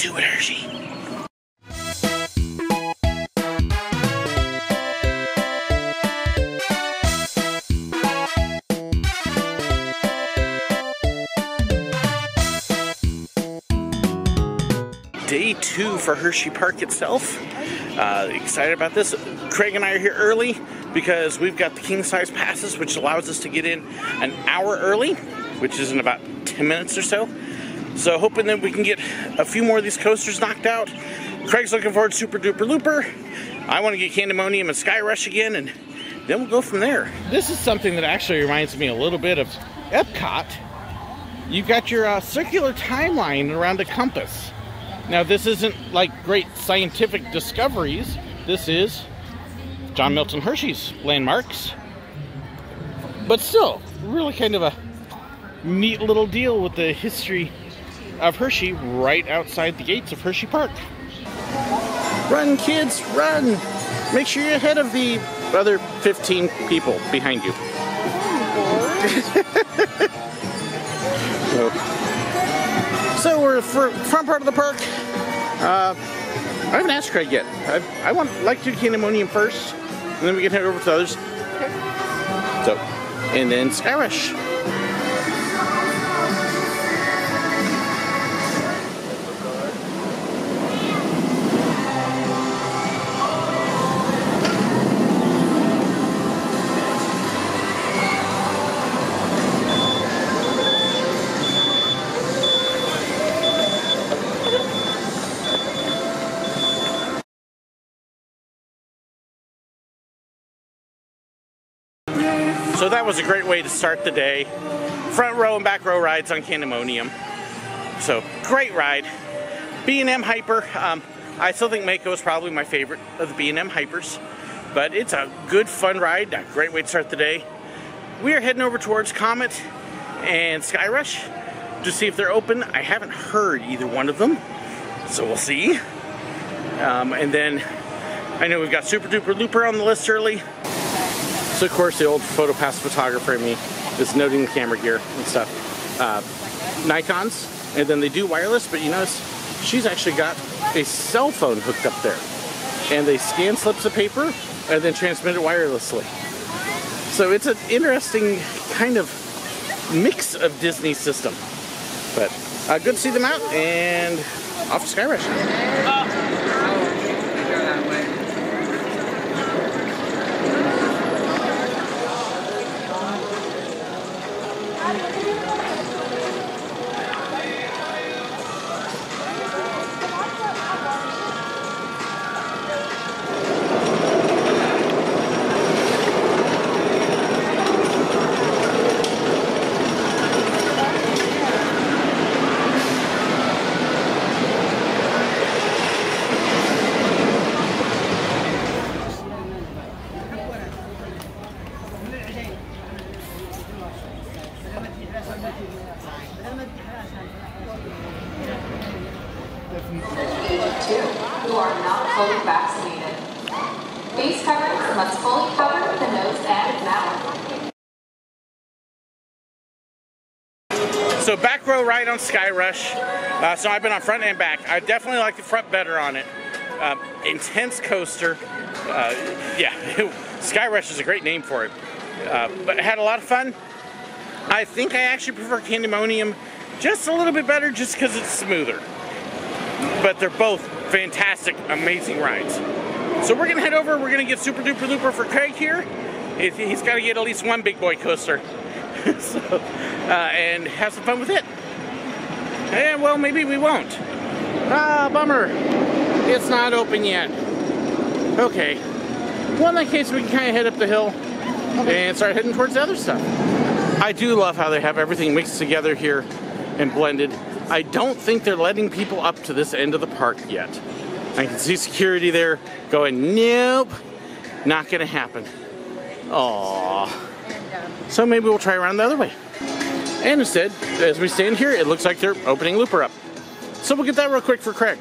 do it, Hershey. Day 2 for Hershey Park itself. Excited about this. Craig and I are here early because we've got the king size passes, which allows us to get in an hour early, which is in about 10 minutes or so. So hoping that we can get a few more of these coasters knocked out. Craig's looking forward to Super Duper Looper. I want to get Candymonium and Sky Rush again, and then we'll go from there. This is something that actually reminds me a little bit of Epcot. You've got your circular timeline around a compass. Now this isn't like great scientific discoveries. This is John Milton Hershey's landmarks. But still, really kind of a neat little deal with the history of Hershey right outside the gates of Hershey Park. Run, kids, run! Make sure you're ahead of the other 15 people behind you. So we're for front part of the park. I haven't asked Craig yet. I like to do Candymonium first, and then we can head over to others. Okay. So, and then Sky Rush. So that was a great way to start the day. Front row and back row rides on Candymonium. So great ride. B&M Hyper. I still think Mako is probably my favorite of the B&M Hypers, but it's a good fun ride. A great way to start the day. We are heading over towards Comet and Sky Rush to see if they're open. I haven't heard either one of them, so we'll see. And then I know we've got Super Duper Looper on the list early. So of course the old PhotoPass photographer in me is noting the camera gear and stuff. Nikons, and then they do wireless, but you notice she's actually got a cell phone hooked up there. And they scan slips of paper and then transmit it wirelessly. So it's an interesting kind of mix of Disney system. But good to see them out, and off to Sky Rush. Who are not fully vaccinated. Face coverings must fully cover the nose and mouth. So back row ride on Sky Rush. So I've been on front and back. I definitely like the front better on it. Intense coaster. Yeah, Sky Rush is a great name for it. But I had a lot of fun. I think I actually prefer Candymonium just a little bit better just because it's smoother. But they're both fantastic, amazing rides. So we're gonna head over, we're gonna get Super Duper Looper for Craig here. He's gotta get at least one big boy coaster. So, and have some fun with it. And well, maybe we won't. Ah, bummer. It's not open yet. Okay. Well, in that case, we can kind of head up the hill and start heading towards the other stuff. I do love how they have everything mixed together here and blended. I don't think they're letting people up to this end of the park yet. I can see security there going, nope, not gonna happen. Aww. So maybe we'll try around the other way. And instead, as we stand here, it looks like they're opening Looper up. So we'll get that real quick for Craig.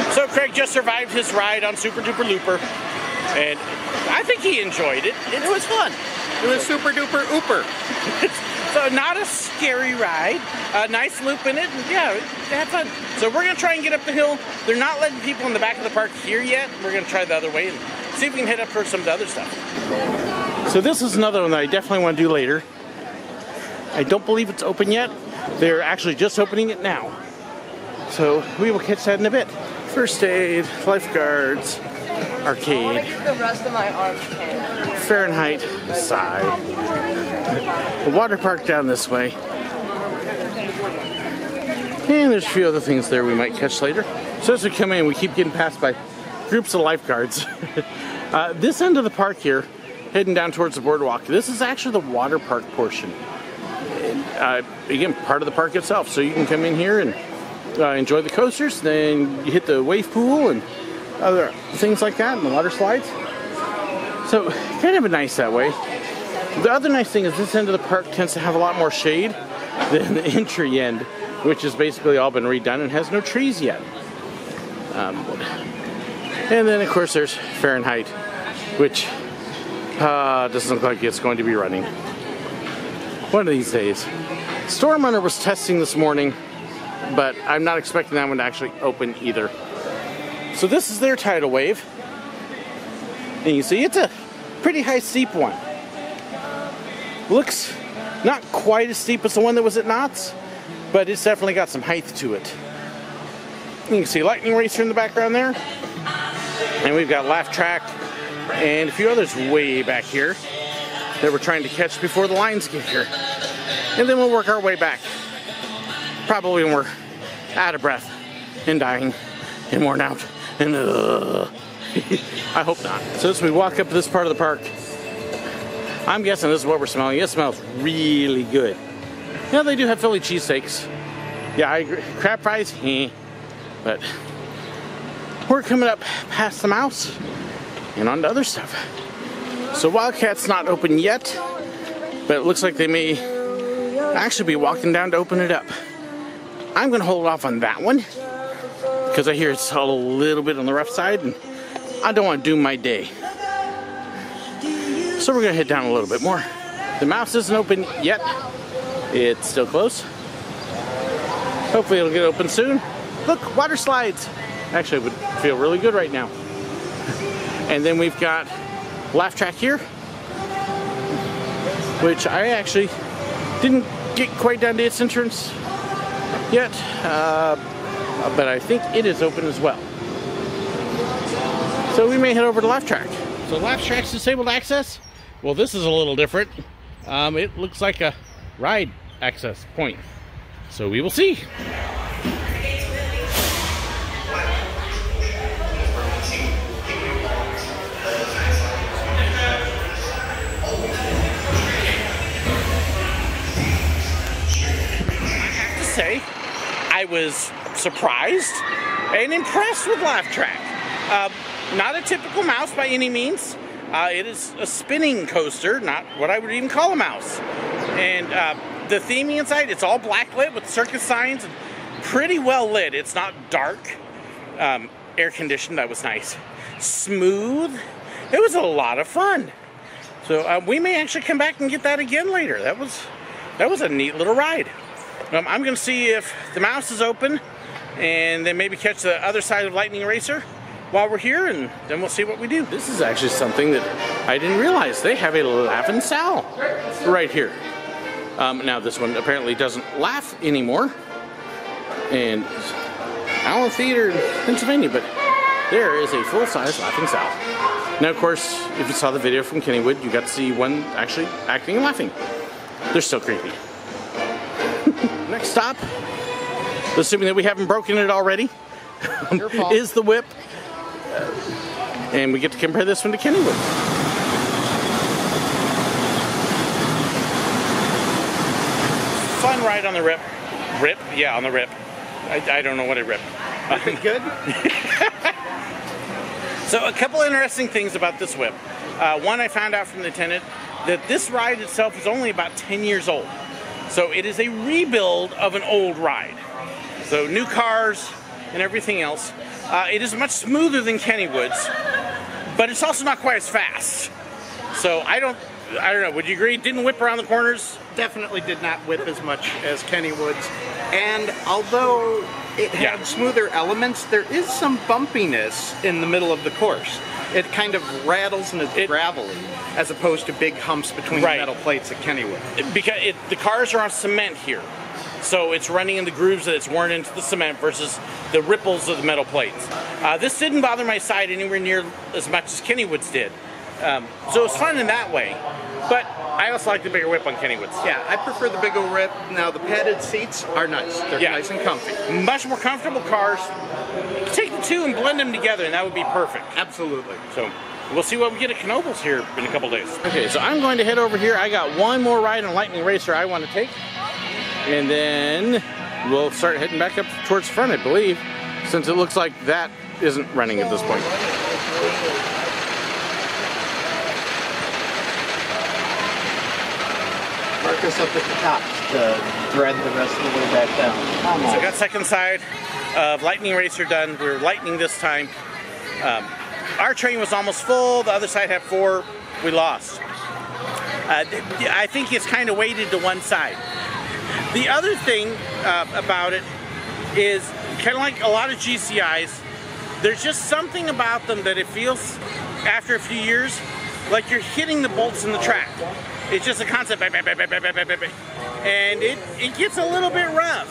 So Craig just survived his ride on Super Duper Looper, and I think he enjoyed it. It was fun. It was Super Duper Ooper. So not a scary ride, a nice loop in it, and yeah, have fun. So we're gonna try and get up the hill. They're not letting people in the back of the park here yet. We're gonna try the other way and see if we can head up for some of the other stuff. So this is another one that I definitely want to do later. I don't believe it's open yet. They're actually just opening it now. So we will catch that in a bit. First aid, lifeguards, arcade. I want to get the rest of my arms tan. Fahrenheit side. The water park down this way. And there's a few other things there we might catch later. So as we come in, we keep getting passed by groups of lifeguards. This end of the park here, heading down towards the boardwalk, this is actually the water park portion. Again, part of the park itself. So you can come in here and enjoy the coasters, then you hit the wave pool and other things like that, and the water slides. So kind of nice that way. The other nice thing is this end of the park tends to have a lot more shade than the entry end, which has basically all been redone and has no trees yet. And then of course there's Fahrenheit, which doesn't look like it's going to be running one of these days. Storm Runner was testing this morning, but I'm not expecting that one to actually open either. So this is their tidal wave. And you see it's a pretty high steep one. Looks not quite as steep as the one that was at Knott's, but it's definitely got some height to it. You can see Lightning Racer in the background there. And we've got Laugh Track and a few others way back here that we're trying to catch before the lines get here. And then we'll work our way back. Probably when we're out of breath and dying and worn out and I hope not. So as we walk up to this part of the park, I'm guessing this is what we're smelling. It smells really good. Yeah, they do have Philly cheesesteaks. Yeah, I agree. Crab fries, but we're coming up past the mouse and on to other stuff. So Wildcat's not open yet, but it looks like they may actually be walking down to open it up. I'm going to hold off on that one because I hear it's a little bit on the rough side and I don't want to doom my day. So we're going to head down a little bit more. The mouse isn't open yet. It's still closed. Hopefully it'll get open soon. Look, water slides. Actually, it would feel really good right now. And then we've got Laugh Track here, which I actually didn't get quite down to its entrance yet, but I think it is open as well. So we may head over to Laugh Track. So Laugh Track's disabled access. Well, this is a little different. It looks like a ride access point. So we will see. Say I was surprised and impressed with Laugh Track. Not a typical mouse by any means. It is a spinning coaster, not what I would even call a mouse. And the theming inside, it's all black lit with circus signs and pretty well lit. It's not dark. Air conditioned, that was nice. Smooth. It was a lot of fun. So we may actually come back and get that again later. That was a neat little ride. I'm going to see if the mouse is open and then maybe catch the other side of Lightning Racer while we're here, and then we'll see what we do. This is actually something that I didn't realize. They have a Laugh Sal right here. Now this one apparently doesn't laugh anymore. And Allen Theater in Pennsylvania, but there is a full-size Laughing Sal. Now of course, if you saw the video from Kennywood, you got to see one actually acting and laughing. They're still creepy. Next stop, assuming that we haven't broken it already, is the Whip. And we get to compare this one to Kennywood. Fun ride on the Rip. Rip? Yeah, on the Rip. I don't know what it ripped. Good? So a couple interesting things about this Whip. One, I found out from the attendant that this ride itself is only about 10 years old. So it is a rebuild of an old ride. So new cars and everything else. It is much smoother than Kennywood's, but it's also not quite as fast. So I don't know, would you agree? It didn't whip around the corners definitely did not whip as much as Kennywood's. And although it had smoother elements, there is some bumpiness in the middle of the course. It kind of rattles and is gravelly, as opposed to big humps between the metal plates at Kennywood. Because the cars are on cement here, so it's running in the grooves that it's worn into the cement versus the ripples of the metal plates. This didn't bother my side anywhere near as much as Kennywood's did. So it's fun in that way, but I also like the bigger whip on Kennywood's. Yeah, I prefer the bigger whip. Now the padded seats are nice. They're nice and comfy. Much more comfortable cars. Take the two and blend them together and that would be perfect. Absolutely. So we'll see what we get at Knoebels here in a couple days. Okay, so I'm going to head over here. I got one more ride on Lightning Racer I want to take. And then we'll start heading back up towards the front, I believe, since it looks like that isn't running at this point. Mark us up at the top to thread the rest of the way back down. So I got second side of Lightning Racer done. We're lightning this time. Our train was almost full. The other side had 4. We lost. I think it's kind of weighted to one side. The other thing about it is kind of like a lot of GCIs. There's just something about them that it feels, after a few years, like you're hitting the bolts in the track. It's just a constant bang, bang, bang, bang, bang, bang, bang, bang. And it gets a little bit rough.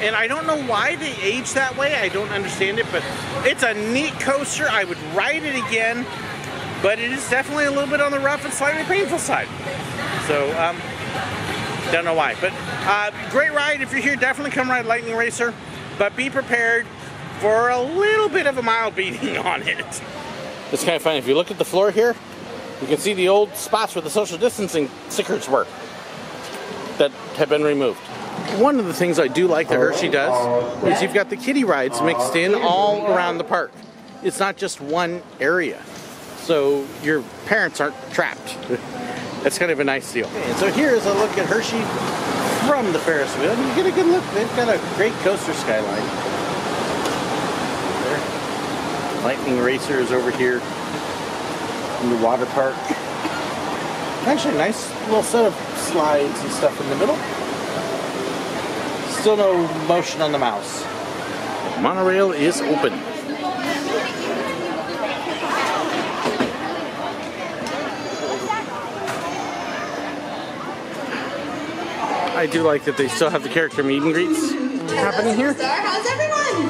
And I don't know why they age that way. I don't understand it, but it's a neat coaster. I would ride it again, but it is definitely a little bit on the rough and slightly painful side. So, don't know why. But great ride. If you're here, definitely come ride Lightning Racer, but be prepared for a little bit of a mild beating on it. It's kind of funny. If you look at the floor here, you can see the old spots where the social distancing stickers were that have been removed. One of the things I do like that Hershey does is you've got the kiddie rides mixed in all around the park. It's not just one area, so your parents aren't trapped. That's kind of a nice deal. And so here is a look at Hershey from the Ferris wheel. You get a good look. They've got a great coaster skyline. There. Lightning Racer is over here in the water park. Actually, a nice little set of slides and stuff in the middle. Still no motion on the mouse. Monorail is open. I do like that they still have the character meet and greets happening here. How's everyone?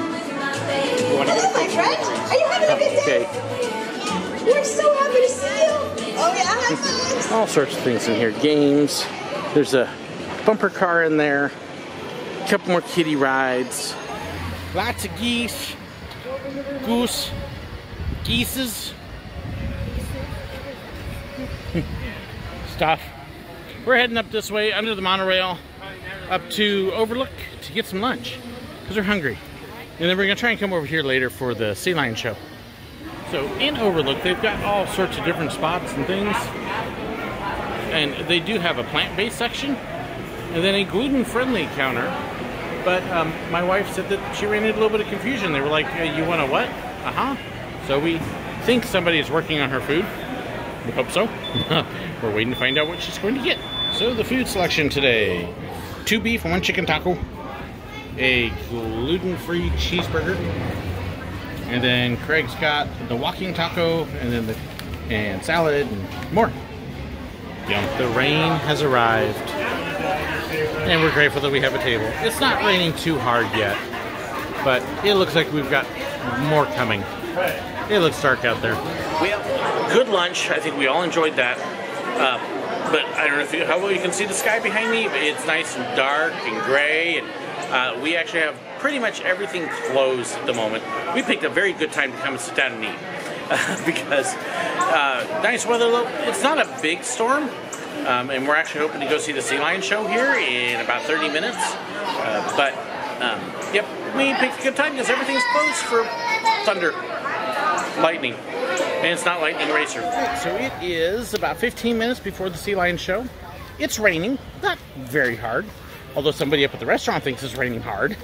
Hello, my friend. Are you having a good day? We're so happy to see you. Oh yeah, high fives. All sorts of things in here. Games. There's a bumper car in there. A couple more kiddie rides. Lots of geese. Geeses. Stuff. We're heading up this way under the monorail up to Overlook to get some lunch because we're hungry. And then we're going to try and come over here later for the Sea Lion show. So in Overlook, they've got all sorts of different spots and things. And they do have a plant-based section and then a gluten-friendly counter. But my wife said that she ran into a little bit of confusion. They were like, you want a what? Uh-huh. So we think somebody is working on her food. We hope so. We're waiting to find out what she's going to get. So the food selection today: 2 beef and 1 chicken taco, a gluten-free cheeseburger, and then Craig's got the walking taco, and then and salad and more. Yum. The rain has arrived, and we're grateful that we have a table. It's not raining too hard yet, but it looks like we've got more coming. It looks dark out there. We have good lunch. I think we all enjoyed that. But I don't know how well you can see the sky behind me. But it's nice and dark and gray. And we actually have pretty much everything closed at the moment. We picked a very good time to come and sit down and eat. Because nice weather. It's not a big storm. And we're actually hoping to go see the Sea Lion show here in about 30 minutes. Yep, we picked a good time because everything's closed for thunder, lightning, and it's not Lightning Racer. So it is about 15 minutes before the Sea Lion show. It's raining, not very hard, although somebody up at the restaurant thinks it's raining hard.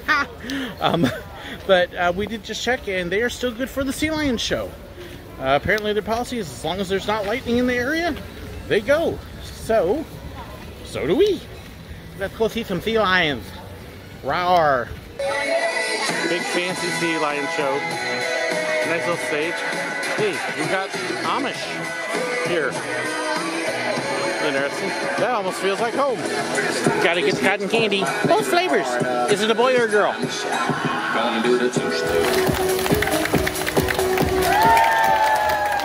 But we did just check, and they are still good for the Sea Lion show. Apparently their policy is as long as there's not lightning in the area, they go. So do we. Let's go see some sea lions. Rawr. Big fancy sea lion show. Nice little stage. Hey, we've got Amish here. Interesting. That almost feels like home. Gotta get cotton candy. Both flavors. Is it a boy or a girl?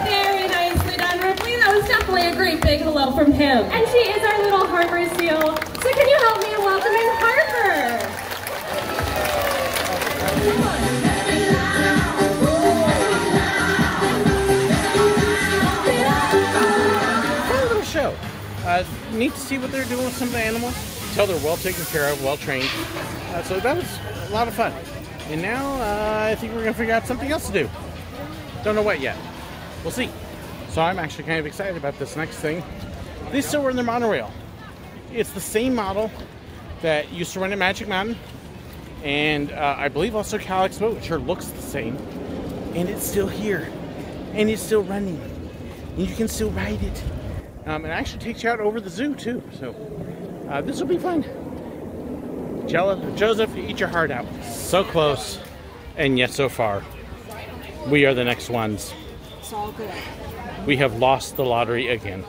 Very nicely done, Ripley. That was definitely a great big hello from him. And she is our little Harper seal. So can you help me in welcoming Harper? Fun little show. Neat to see what they're doing with some of the animals. Tell they're well taken care of, well trained. So that was a lot of fun. And now I think we're going to figure out something else to do. Don't know what yet. We'll see. So I'm actually kind of excited about this next thing. They still run their monorail. It's the same model that used to run at Magic Mountain. And I believe also Cal Expo. It sure looks the same. And it's still here. And it's still running. And you can still ride it. It actually takes you out over the zoo too. So this will be fun. Joseph, eat your heart out. So close, and yet so far. We are the next ones. It's all good. We have lost the lottery again.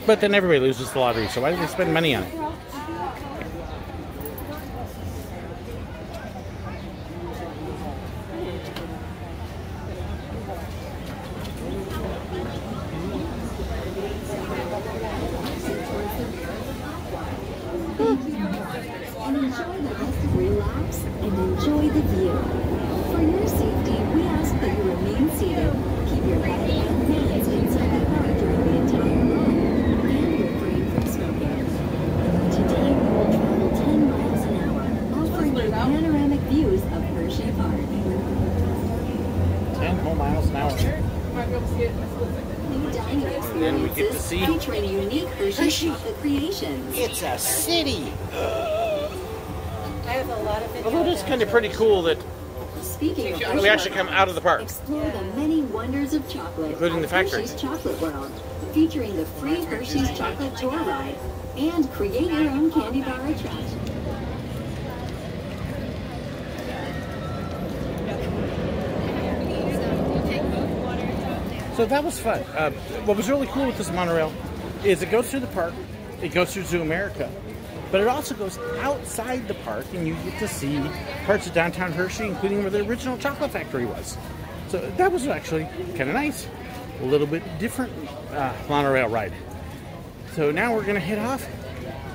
But then everybody loses the lottery, so why do they spend money on it? Relax and enjoy the view. For your safety, we ask that you remain seated, keep your head and hands inside the car during the entire ride, and refrain from smoking. Today we will travel 10 miles an hour, offering you panoramic views of Hershey Park. 10 whole miles an hour. New dining Then we get to experiences see featuring unique Hershey chocolate creations. It's a city. I have a lot of videos. Although it's kind of pretty cool that Speaking of we Hershey, actually come out of the park. explore the many wonders of chocolate Including the at factory. Hershey's Chocolate World, featuring the free Hershey's Chocolate Tour Ride and create your own candy bar attraction. So that was fun. What was really cool with this monorail is it goes through the park, it goes through Zoo America, but it also goes outside the park and you get to see parts of downtown Hershey, including where the original chocolate factory was. So that was actually kind of nice. A little bit different monorail ride. So now we're going to head off.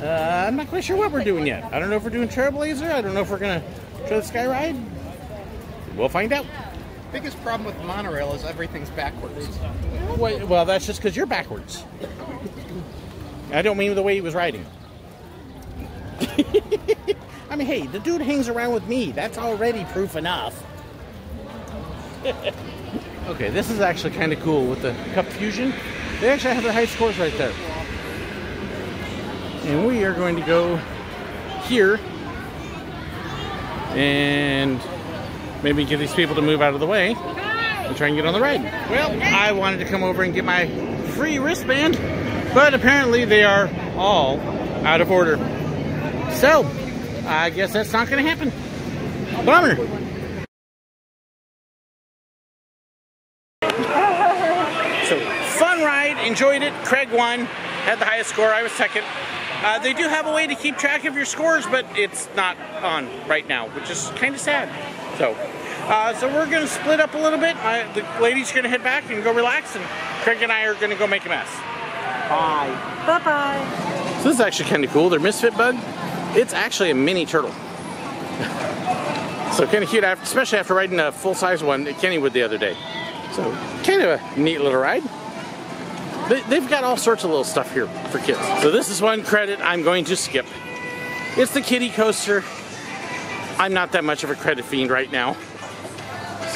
I'm not quite sure what we're doing yet. I don't know if we're doing Trailblazer. I don't know if we're going to try the Sky Ride. We'll find out. Biggest problem with the monorail is everything's backwards. Well, that's just because you're backwards. I don't mean the way he was riding. I mean, hey, the dude hangs around with me. That's already proof enough. Okay, this is actually kind of cool with the Cup Fusion. They actually have their high scores right there. And we are going to go here and maybe get these people to move out of the way and try and get on the ride. Well, I wanted to come over and get my free wristband, but apparently they are all out of order. So, I guess that's not going to happen. Bummer. So, fun ride, enjoyed it. Craig won, had the highest score. I was second. They do have a way to keep track of your scores, but it's not on right now, which is kind of sad. So we're going to split up a little bit. The ladies are going to head back and go relax, and Craig and I are going to go make a mess. Bye. Bye-bye. So this is actually kind of cool. Their Misfit Bug, it's actually a mini turtle. So kind of cute, especially after riding a full-size one at Kennywood the other day. So kind of a neat little ride. They've got all sorts of little stuff here for kids. So this is one credit I'm going to skip. It's the kiddie coaster. I'm not that much of a credit fiend right now.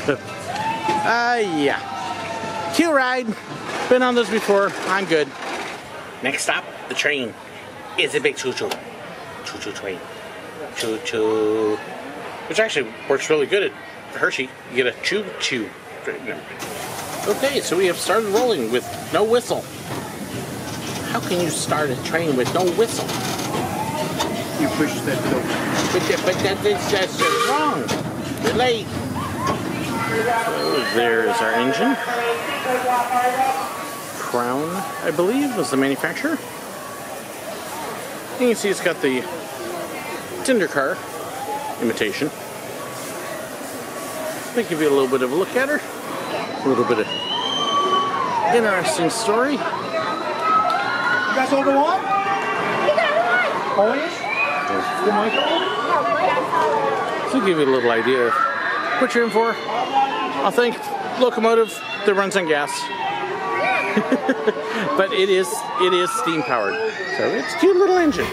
So, yeah. Cute ride. Been on those before. I'm good. Next stop, the train. Is a big choo-choo. Choo-choo train. Choo-choo. Which actually works really good at Hershey. You get a choo-choo. Okay, so we have started rolling with no whistle. How can you start a train with no whistle? You push that door. But that's just wrong. You're late. So there's our engine. Crown, I believe, was the manufacturer. You can see it's got the Tinder car imitation. I'll give you a little bit of a look at her. A little bit of interesting story. You guys all go on? You got one. Always? The mic? So give you a little idea of what you're in for. I think locomotive that runs on gas. But it is steam powered. So it's a cute little engine.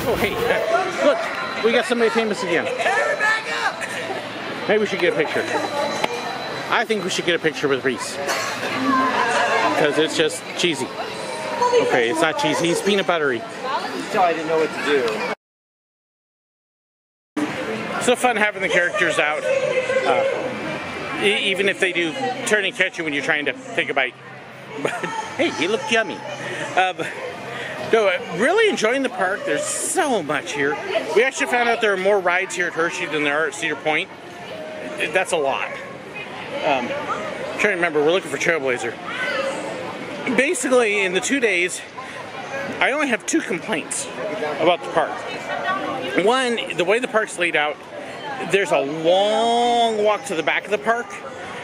Oh hey, look, we got somebody famous again. Maybe we should get a picture. I think we should get a picture with Reese. Because it's just cheesy. Okay, it's not cheesy, it's peanut buttery. So I didn't know what to do. So fun having the characters out. Even if they do turn and catch you when you're trying to take a bite. But hey, he looked yummy. No, really enjoying the park. There's so much here. We actually found out there are more rides here at Hershey than there are at Cedar Point. That's a lot. Trying to remember, we're looking for Trailblazer. Basically, in the 2 days, I only have 2 complaints about the park. One, the way the park's laid out, there's a long walk to the back of the park,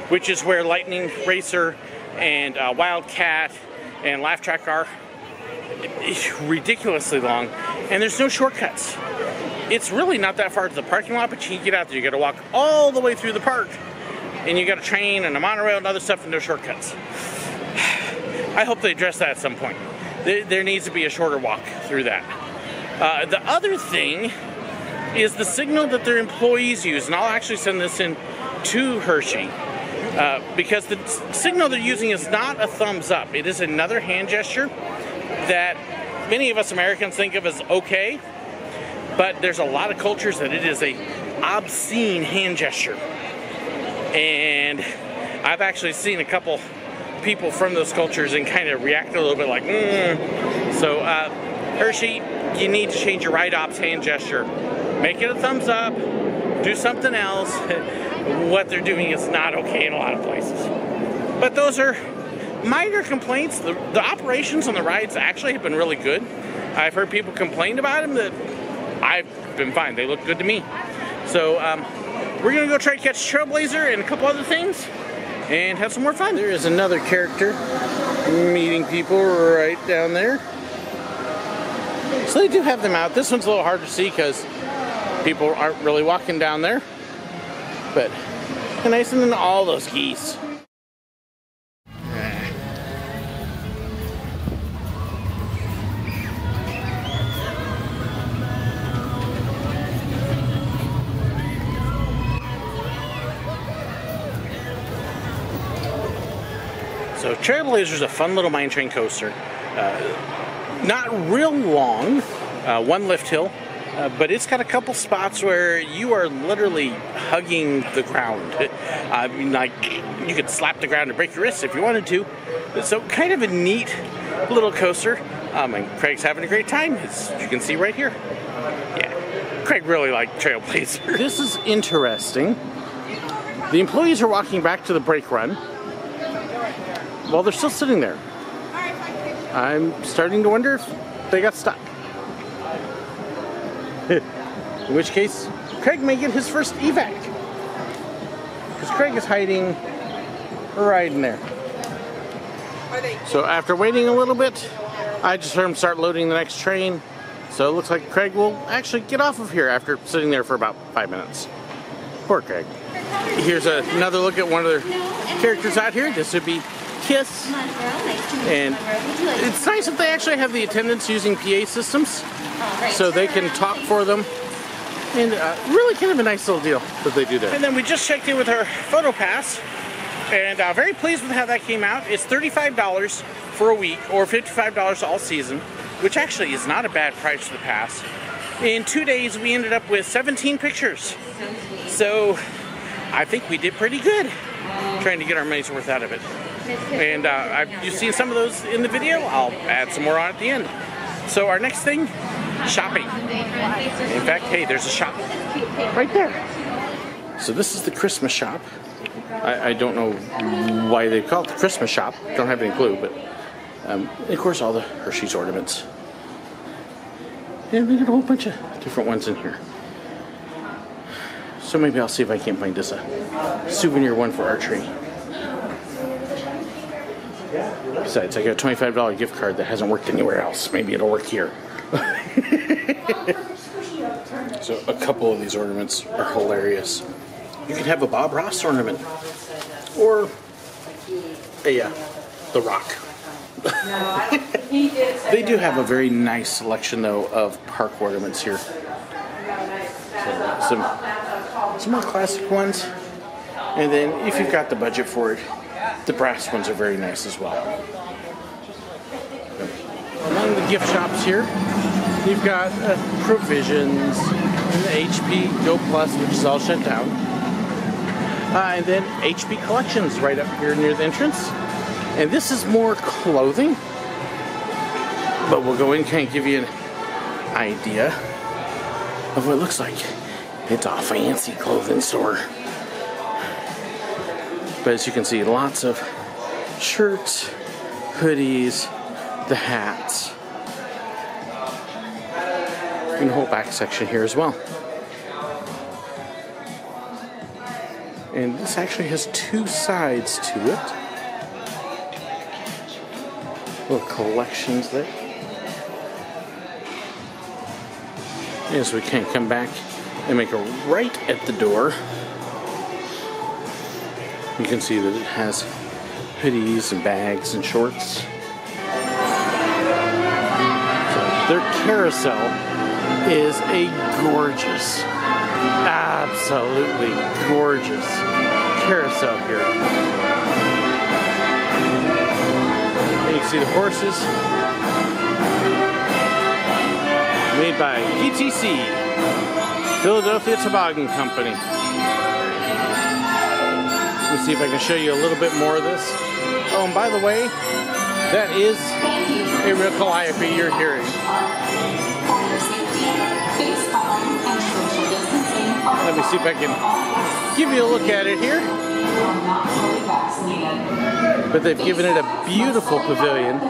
which is where Lightning Racer and Wildcat and Laugh Track are. It's ridiculously long, and there's no shortcuts. It's really not that far to the parking lot, but you can get out there. You got to walk all the way through the park, and you got a train and a monorail and other stuff, and no shortcuts. I hope they address that at some point. There needs to be a shorter walk through that. The other thing is the signal that their employees use, and I'll actually send this in to Hershey, because the signal they're using is not a thumbs up. It is another hand gesture that many of us Americans think of as okay, but there's a lot of cultures that it is a obscene hand gesture. And I've actually seen a couple people from those cultures and kind of react a little bit like, So Hershey, you need to change your right ops hand gesture. Make it a thumbs up, do something else. What they're doing is not okay in a lot of places. But those are minor complaints. The operations on the rides actually have been really good. I've heard people complain about them that I've been fine. They look good to me. So we're gonna go try to catch Trailblazer and a couple other things and have some more fun. There is another character meeting people right down there. So they do have them out. This one's a little hard to see because people aren't really walking down there. But nice, and then all those geese. So Trailblazer's a fun little mine train coaster. Not real long, one lift hill, but it's got a couple spots where you are literally hugging the ground. I mean, like, you could slap the ground and break your wrists if you wanted to. So kind of a neat little coaster. And Craig's having a great time, as you can see right here. Yeah, Craig really liked Trailblazer. This is interesting. The employees are walking back to the brake run while they're still sitting there. I'm starting to wonder if they got stuck. In which case, Craig may get his first evac. Because Craig is hiding right in there. So after waiting a little bit, I just heard him start loading the next train. So it looks like Craig will actually get off of here after sitting there for about 5 minutes. Poor Craig. Here's another look at one of their characters out here. This would be Kiss. And it's nice that they actually have the attendants using PA systems so they can talk for them. And really kind of a nice little deal that they do there. And then we just checked in with our photo pass, and very pleased with how that came out. It's $35 for a week or $55 all season, which actually is not a bad price for the pass. In 2 days, we ended up with 17 pictures. So I think we did pretty good trying to get our money's worth out of it. And you've seen some of those in the video. I'll add some more on at the end. So our next thing, shopping. In fact, hey, there's a shop right there. So this is the Christmas shop. I don't know why they call it the Christmas shop. Don't have any clue, but of course all the Hershey's ornaments. And we got a whole bunch of different ones in here. So maybe I'll see if I can't find this a souvenir one for our tree. Besides, I got a $25 gift card that hasn't worked anywhere else. Maybe it'll work here. So a couple of these ornaments are hilarious. You can have a Bob Ross ornament, or a The Rock. They do have a very nice selection, though, of park ornaments here. So, some more classic ones, and then if you've got the budget for it, the brass ones are very nice as well. Among the gift shops here, you've got Provisions, and the HP Go Plus, which is all shut down. And then HP Collections right up here near the entrance. And this is more clothing, but we'll go in and kind of give you an idea of what it looks like. It's a fancy clothing store. But as you can see, lots of shirts, hoodies, the hats, and the whole back section here as well. And this actually has two sides to it. Little collections there. As we can come back and make a right at the door, you can see that it has hoodies and bags and shorts. So their Carousel is a gorgeous, absolutely gorgeous carousel here. And you can see the horses made by PTC, Philadelphia Toboggan Company. Let me see if I can show you a little bit more of this. Oh, and by the way, that is a real calliope you're hearing. Let me see if I can give you a look at it here. But they've given it a beautiful pavilion.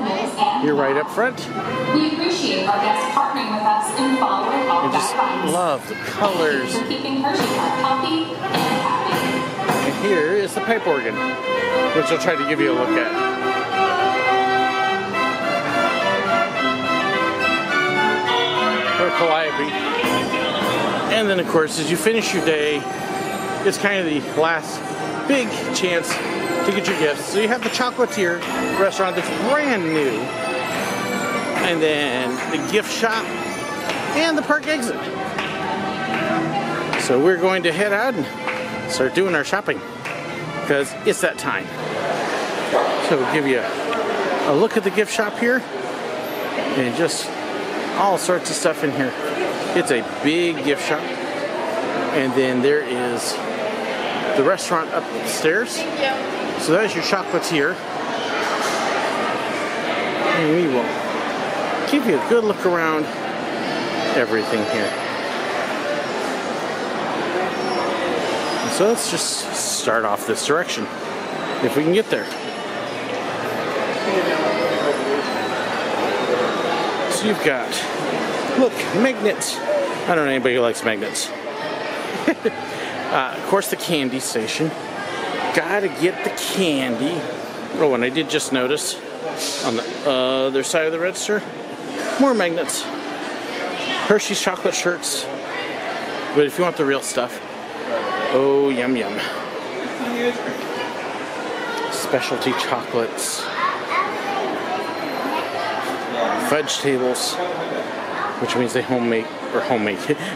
You're right up front. We appreciate our guests partnering with us in following all I just love the colors. for keeping Hershey Park healthy and happy. And here is the pipe organ, which I'll try to give you a look at. Or calliope. And then, of course, as you finish your day, it's kind of the last big chance to get your gifts. So you have the Chocolatier restaurant that's brand new, and then the gift shop, and the park exit. So we're going to head out and start doing our shopping, because it's that time. So we'll give you a look at the gift shop here, and just all sorts of stuff in here. It's a big gift shop. And then there is the restaurant upstairs. So that's your Chocolatier. And we will give you a good look around everything here. And so let's just start off this direction, if we can get there. So you've got, look, magnets. I don't know anybody who likes magnets. Of course, the candy station. Gotta get the candy. Oh, and I did just notice on the other side of the register, more magnets. Hershey's chocolate shirts. But if you want the real stuff, oh, yum yum. Specialty chocolates. Fudge tables, which means they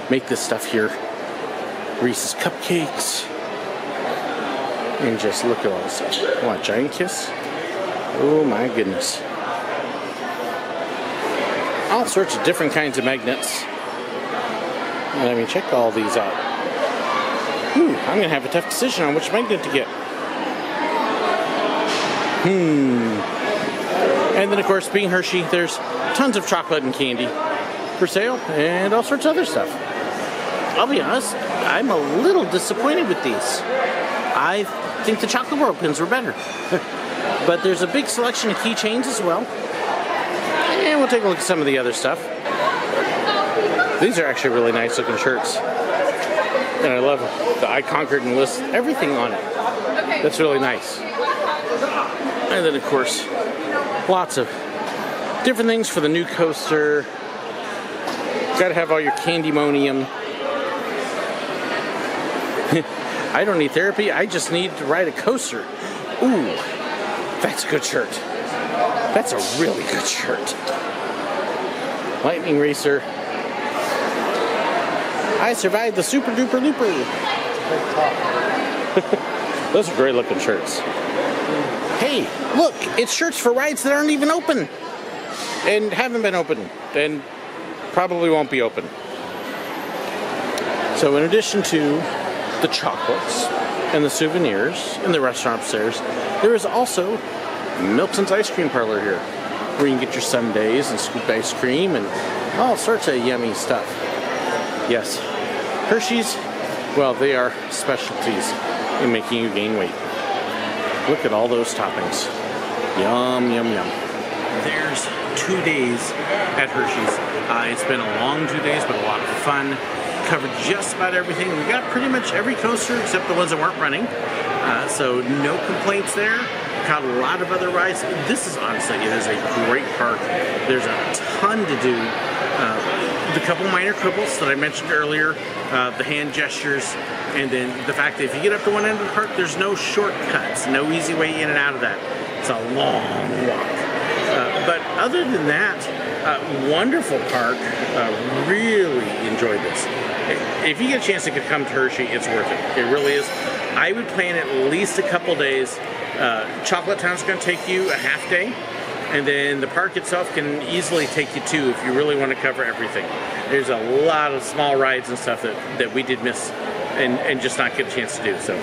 make this stuff here. Reese's cupcakes. And just look at all this stuff. What, Giant Kiss? Oh my goodness. All sorts of different kinds of magnets. Let me check all these out. I'm gonna have a tough decision on which magnet to get. And then of course, being Hershey, there's tons of chocolate and candy for sale and all sorts of other stuff. I'll be honest, I'm a little disappointed with these. I think the chocolate world pins were better. But there's a big selection of keychains as well. And we'll take a look at some of the other stuff. These are actually really nice looking shirts. And I love the I Conquered and lists everything on it. That's really nice. And then of course, lots of different things for the new coaster. Gotta have all your Candymonium. I don't need therapy, I just need to ride a coaster. Ooh, that's a good shirt. That's a really good shirt. Lightning Racer. I survived the Super Duper Looper. Those are great looking shirts. Hey, look, it's shirts for rides that aren't even open. And haven't been open. And probably won't be open. So in addition to the chocolates and the souvenirs and the restaurant upstairs, there is also Milton's ice cream parlor here, where you can get your sundaes and scoop ice cream and all sorts of yummy stuff. Yes, Hershey's, well, they are specialties in making you gain weight. Look at all those toppings. Yum, yum, yum. There's 2 days at Hershey's. It's been a long 2 days, but a lot of fun. Covered just about everything. We got pretty much every coaster except the ones that weren't running. So no complaints there. Caught a lot of other rides. This is honestly, it is a great park. There's a ton to do. The couple minor quibbles that I mentioned earlier, the hand gestures, and then the fact that if you get up to one end of the park, there's no shortcuts, no easy way in and out of that. It's a long walk. But other than that, wonderful park. Really enjoyed this. If you get a chance to come to Hershey, it's worth it. It really is. I would plan at least a couple days. Chocolate Town's going to take you a half day, and then the park itself can easily take you 2 if you really want to cover everything. There's a lot of small rides and stuff that we did miss and just not get a chance to do. So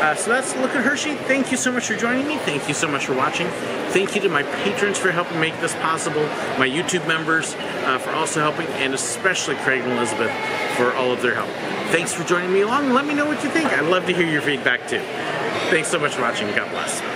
that's a look at Hershey. Thank you so much for joining me. Thank you so much for watching. Thank you to my patrons for helping make this possible, my YouTube members for also helping, and especially Craig and Elizabeth for all of their help. Thanks for joining me along. Let me know what you think. I'd love to hear your feedback too. Thanks so much for watching. God bless.